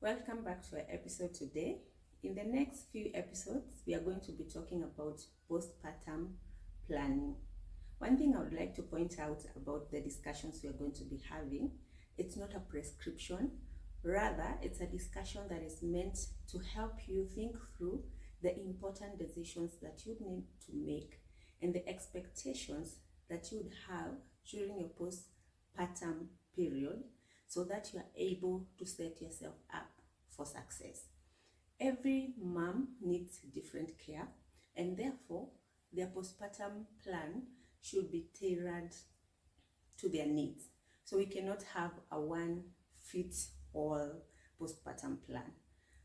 Welcome back to our episode today. In the next few episodes, we are going to be talking about postpartum planning. One thing I would like to point out about the discussions we are going to be having, it's not a prescription. Rather, it's a discussion that is meant to help you think through the important decisions that you need to make and the expectations that you would have during your postpartum period, so that you are able to set yourself up for success. Every mom needs different care, and therefore their postpartum plan should be tailored to their needs. So we cannot have a one fits all postpartum plan.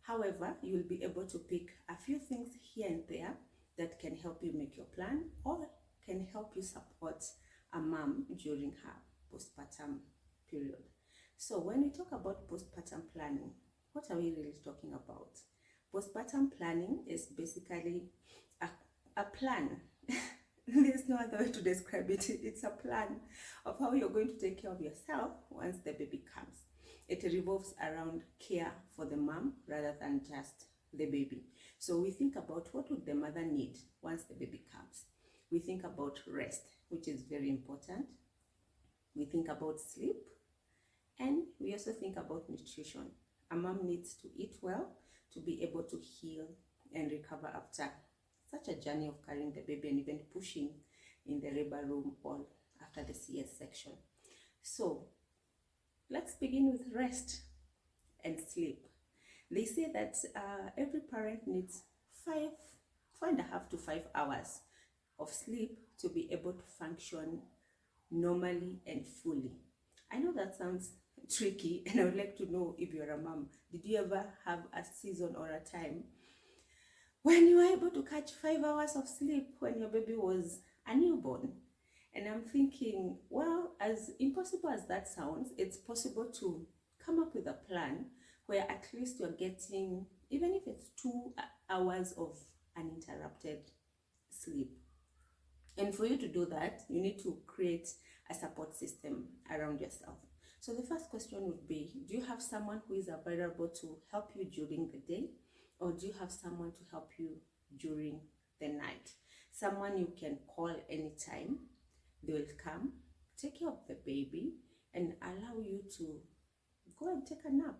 However, you will be able to pick a few things here and there that can help you make your plan or can help you support a mom during her postpartum period. So when we talk about postpartum planning, what are we really talking about? Postpartum planning is basically a plan. There's no other way to describe it. It's a plan of how you're going to take care of yourself once the baby comes. It revolves around care for the mom rather than just the baby. So we think about what would the mother need once the baby comes. We think about rest, which is very important. We think about sleep. And we also think about nutrition. A mom needs to eat well to be able to heal and recover after such a journey of carrying the baby and even pushing in the labor room or after the CS section. So let's begin with rest and sleep. They say that every parent needs 4.5 to 5 hours of sleep to be able to function normally and fully. I know that sounds tricky, and I would like to know, if you're a mom, did you ever have a season or a time when you were able to catch 5 hours of sleep when your baby was a newborn? And I'm thinking, well, as impossible as that sounds, it's possible to come up with a plan where at least you're getting, even if it's 2 hours of uninterrupted sleep. And for you to do that, you need to create a support system around yourself. So the first question would be, do you have someone who is available to help you during the day? Or do you have someone to help you during the night? Someone you can call anytime. They will come, take care of the baby, and allow you to go and take a nap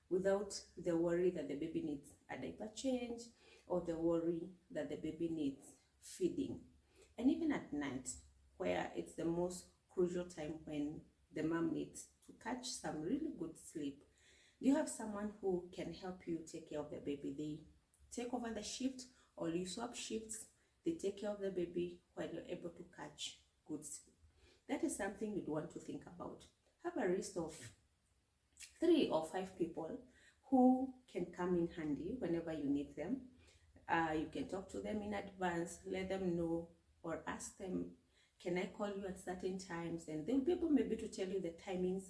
without the worry that the baby needs a diaper change or the worry that the baby needs feeding. And even at night, where it's the most crucial time when the mom needs to catch some really good sleep, do you have someone who can help you take care of the baby? They take over the shift, or you swap shifts. They take care of the baby while you're able to catch good sleep. That is something you'd want to think about. Have a list of 3 or 5 people who can come in handy whenever you need them. You can talk to them in advance, let them know, or ask them, can I call you at certain times? And they'll be able maybe to tell you the timings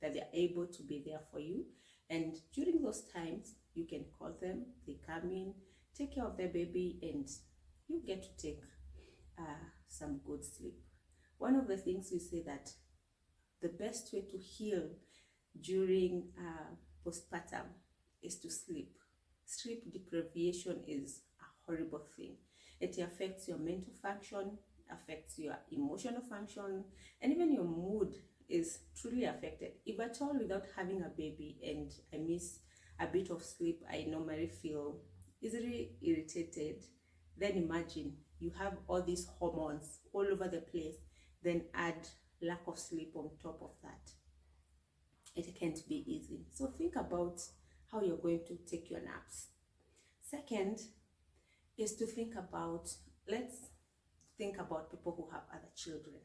that they're able to be there for you. And during those times, you can call them, they come in, take care of the baby, and you get to take some good sleep. One of the things we say that the best way to heal during postpartum is to sleep. Sleep deprivation is a horrible thing. It affects your mental function, affects your emotional function, and even your mood is truly affected. If at all without having a baby and I miss a bit of sleep, I normally feel easily irritated. Then imagine you have all these hormones all over the place, then add lack of sleep on top of that. It can't be easy. So think about how you're going to take your naps. Second is to think about, let's think about people who have other children.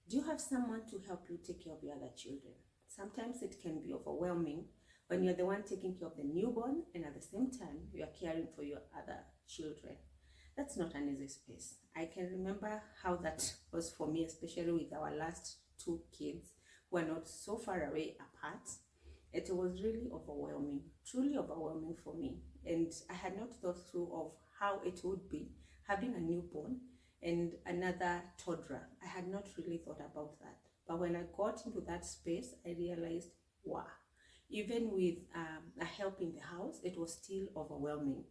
Do you have someone to help you take care of your other children? Sometimes it can be overwhelming when you're the one taking care of the newborn and at the same time you are caring for your other children. That's not an easy space. I can remember how that was for me, especially with our last 2 kids who are not so far away apart. It was really overwhelming, truly overwhelming for me. And I had not thought through of how it would be having a newborn and another toddler. I had not really thought about that. But when I got into that space, I realized, wow, Even with a help in the house, it was still overwhelming.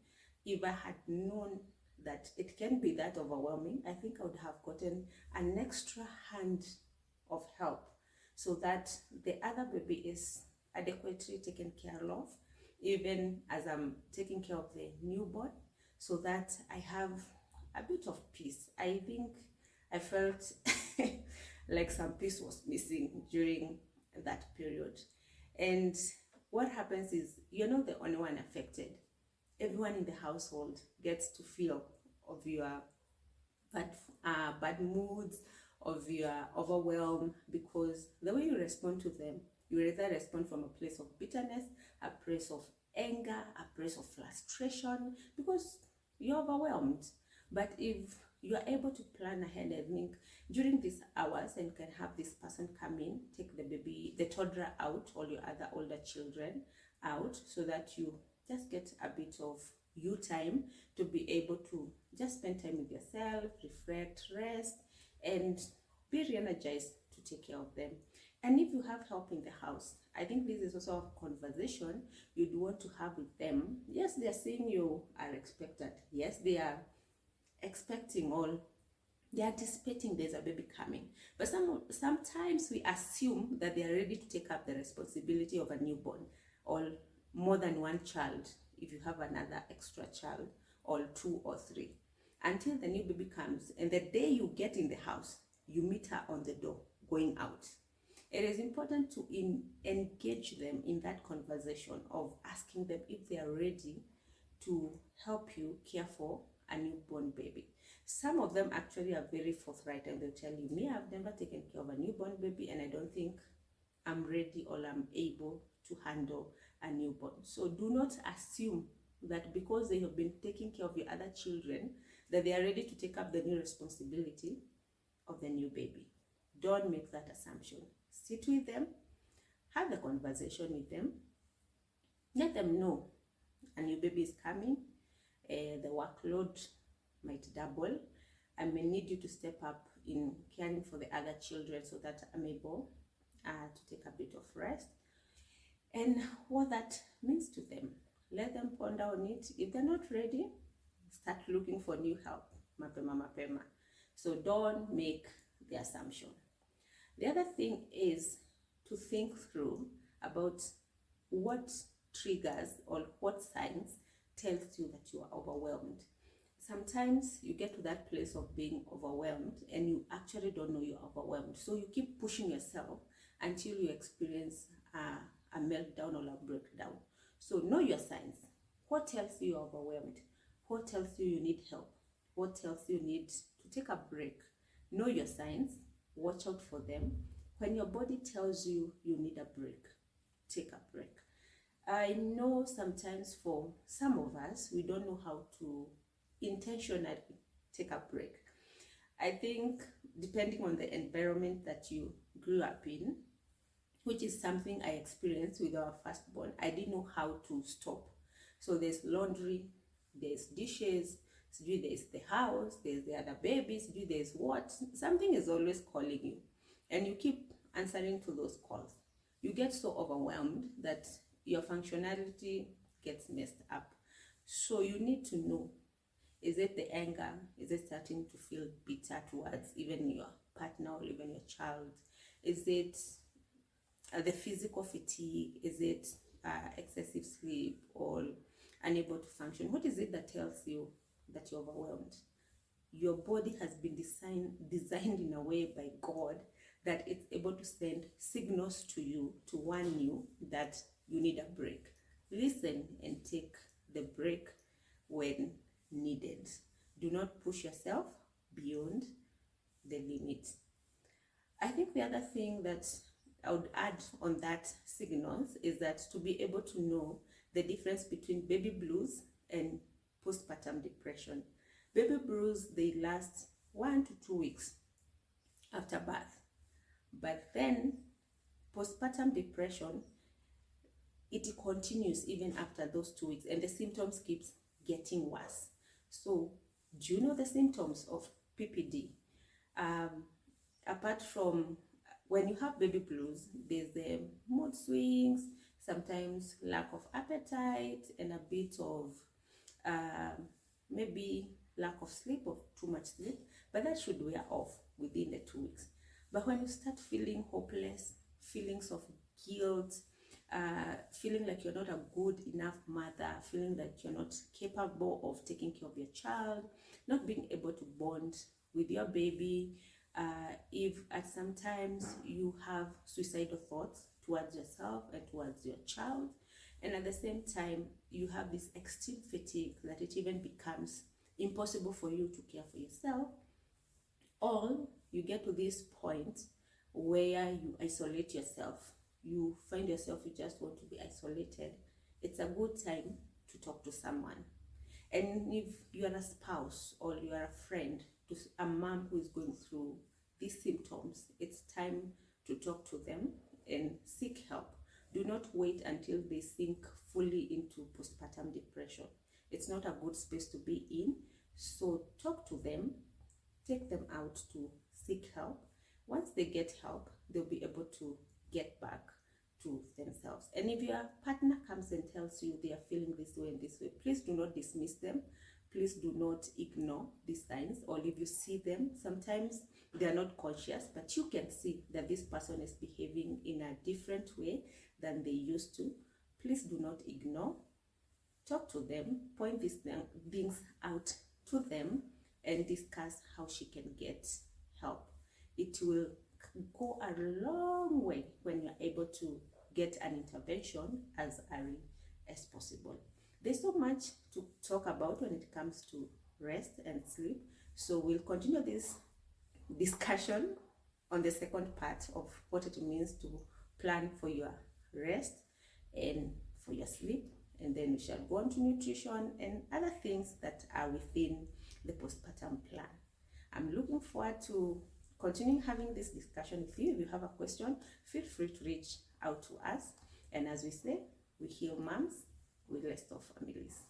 If I had known that it can be that overwhelming, I think I would have gotten an extra hand of help so that the other baby is adequately taken care of, even as I'm taking care of the newborn, so that I have a bit of peace. I think I felt like some peace was missing during that period. And what happens is you're not the only one affected. Everyone in the household gets to feel of your bad, bad moods, of your overwhelm, because the way you respond to them, you either respond from a place of bitterness, a place of anger, a place of frustration, because you're overwhelmed. But if you are able to plan ahead and think during these hours and can have this person come in, take the baby, the toddler out, all your other older children out, so that you just get a bit of you time to be able to just spend time with yourself, reflect, rest, and be re-energized to take care of them. And if you have help in the house, I think this is also a conversation you'd want to have with them. Yes, they're saying you are expected. Yes, they are expecting, all they're anticipating there's a baby coming. But sometimes we assume that they are ready to take up the responsibility of a newborn, or more than one child if you have another extra child, or 2 or 3, until the new baby comes. And the day you get in the house, you meet her on the door going out. It is important to engage them in that conversation of asking them if they are ready to help you care for a newborn baby. Some of them actually are very forthright, and they'll tell you, me, I've never taken care of a newborn baby, and I don't think I'm ready or I'm able to handle a newborn. So do not assume that because they have been taking care of your other children, that they are ready to take up the new responsibility of the new baby. Don't make that assumption. Sit with them, have the conversation with them, let them know a new baby is coming, the workload might double. I may need you to step up in caring for the other children so that I'm able to take a bit of rest, and what that means to them. Let them ponder on it. If they're not ready, start looking for new help. Mapema. So don't make the assumption. The other thing is to think through about what triggers or what signs tells you that you are overwhelmed. Sometimes you get to that place of being overwhelmed and you actually don't know you're overwhelmed. So you keep pushing yourself until you experience a meltdown or a breakdown. So know your signs. What tells you you're overwhelmed? What tells you you need help? What tells you need to take a break? Know your signs. Watch out for them. When your body tells you you need a break, take a break. I know sometimes for some of us, we don't know how to intentionally take a break. I think depending on the environment that you grew up in, which is something I experienced with our firstborn, I didn't know how to stop. So there's laundry, there's dishes, there's the house, there's the other babies, there's what? Something is always calling you, and you keep answering to those calls. You get so overwhelmed that your functionality gets messed up. So you need to know, is it the anger? Is it starting to feel bitter towards even your partner or even your child? Is it the physical fatigue? Is it excessive sleep or unable to function? What is it that tells you that you're overwhelmed? Your body has been designed in a way by God that it's able to send signals to you to warn you that you need a break. Listen and take the break when needed. Do not push yourself beyond the limit. I think the other thing that I would add on that signals is that to be able to know the difference between baby blues and postpartum depression. Baby blues, they last 1 to 2 weeks after birth. But then postpartum depression, it continues even after those 2 weeks, and the symptoms keeps getting worse. So do you know the symptoms of PPD? Apart from when you have baby blues, there's the mood swings, sometimes lack of appetite, and a bit of maybe lack of sleep or too much sleep, but that should wear off within the 2 weeks. But when you start feeling hopeless, feelings of guilt, feeling like you're not a good enough mother, feeling like you're not capable of taking care of your child, not being able to bond with your baby, if at some times you have suicidal thoughts towards yourself and towards your child, and at the same time you have this extreme fatigue that it even becomes impossible for you to care for yourself, or you get to this point where you isolate yourself, you find yourself, you just want to be isolated, it's a good time to talk to someone. And if you are a spouse or you are a friend to a mom who is going through these symptoms, it's time to talk to them and seek help. Do not wait until they sink fully into postpartum depression. It's not a good space to be in. So talk to them, take them out to seek help. Once they get help, they'll be able to get back to themselves. And if your partner comes and tells you they are feeling this way and this way, please do not dismiss them. Please do not ignore these signs. Or if you see them, sometimes they are not conscious, but you can see that this person is behaving in a different way than they used to. Please do not ignore. Talk to them, point these things out to them, and discuss how she can get help. It will go a long way when you're able to get an intervention as early as possible. There's so much to talk about when it comes to rest and sleep, so we'll continue this discussion on the second part of what it means to plan for your rest and for your sleep, and then we shall go on to nutrition and other things that are within the postpartum plan. I'm looking forward to continuing having this discussion with you. If you have a question, feel free to reach out to us. And as we say, we heal moms, we restore families.